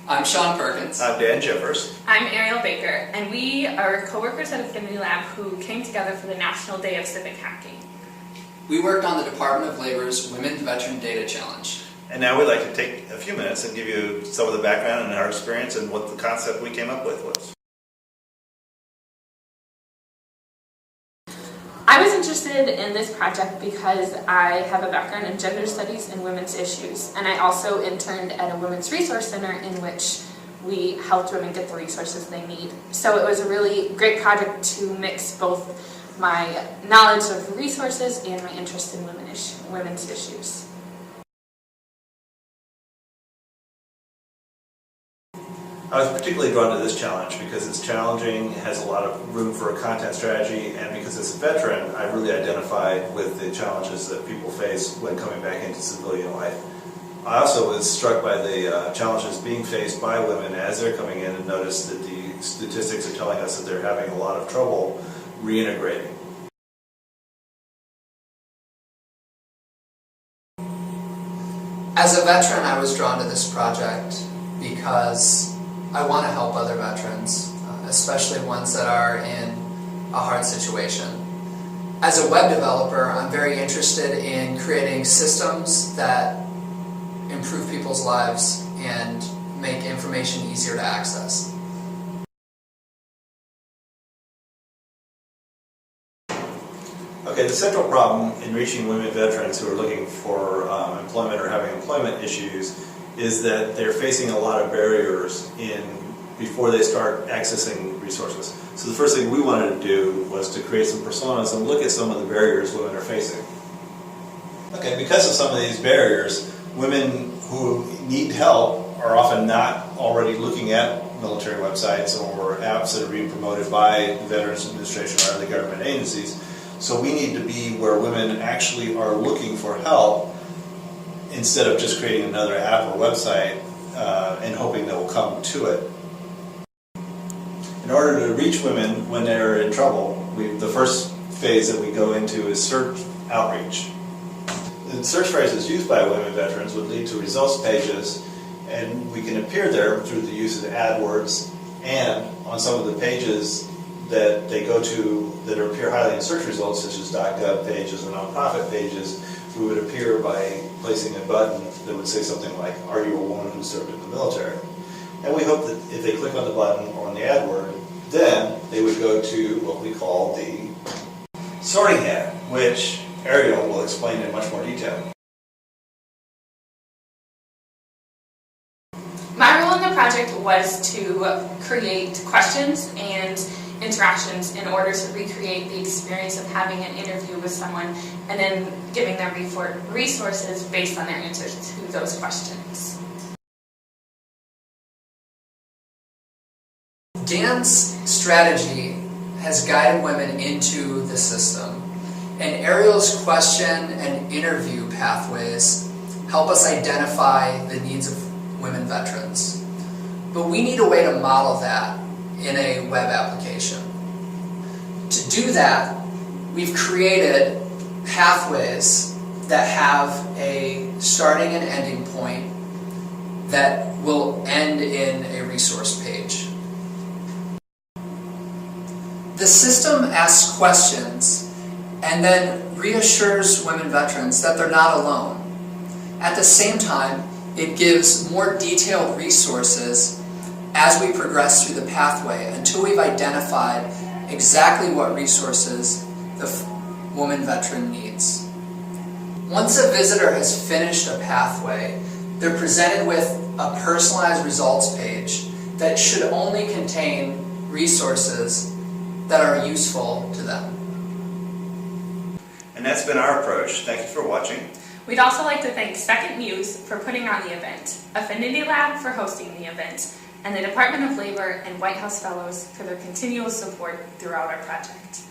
I'm Sean Perkins. I'm Dan Jeffers. I'm Arielle Baker, and we are co-workers at Affinity Lab who came together for the National Day of Civic Hacking. We worked on the Department of Labor's Women Veteran Data Challenge. And now we'd like to take a few minutes and give you some of the background and our experience and what the concept we came up with was. I was interested in this project because I have a background in gender studies and women's issues, and I also interned at a women's resource center in which we helped women get the resources they need. So it was a really great project to mix both my knowledge of resources and my interest in women's issues. I was particularly drawn to this challenge because it's challenging, it has a lot of room for a content strategy, and because it's a veteran, I really identified with the challenges that people face when coming back into civilian life. I also was struck by the challenges being faced by women as they're coming in, and noticed that the statistics are telling us that they're having a lot of trouble reintegrating. As a veteran, I was drawn to this project because I want to help other veterans, especially ones that are in a hard situation. As a web developer, I'm very interested in creating systems that improve people's lives and make information easier to access. Okay, the central problem in reaching women veterans who are looking for employment or having employment issues is that they're facing a lot of barriers before they start accessing resources. So the first thing we wanted to do was to create some personas and look at some of the barriers women are facing. Okay, because of some of these barriers, women who need help are often not already looking at military websites or apps that are being promoted by the Veterans Administration or other government agencies. So we need to be where women actually are looking for help instead of just creating another app or website and hoping they will come to it. In order to reach women when they're in trouble, the first phase that we go into is search outreach. The search phrases used by women veterans would lead to results pages, and we can appear there through the use of AdWords, and on some of the pages that they go to that appear highly in search results, such as .gov pages or nonprofit pages, we would appear by placing a button that would say something like, "Are you a woman who served in the military?" And we hope that if they click on the button or on the AdWord, then they would go to what we call the sorting hat, which Arielle will explain in much more detail. My role in the project was to create questions and interactions in order to recreate the experience of having an interview with someone and then giving them resources based on their answers to those questions. Dan's strategy has guided women into the system, and Arielle's question and interview pathways help us identify the needs of women veterans. But we need a way to model that in a web application. To do that, we've created pathways that have a starting and ending point that will end in a resource page. The system asks questions and then reassures women veterans that they're not alone. At the same time, it gives more detailed resources as we progress through the pathway until we've identified exactly what resources the woman veteran needs. Once a visitor has finished a pathway, they're presented with a personalized results page that should only contain resources that are useful to them. And that's been our approach. Thank you for watching. We'd also like to thank Second Muse for putting on the event, Affinity Lab for hosting the event, and the Department of Labor and White House Fellows for their continual support throughout our project.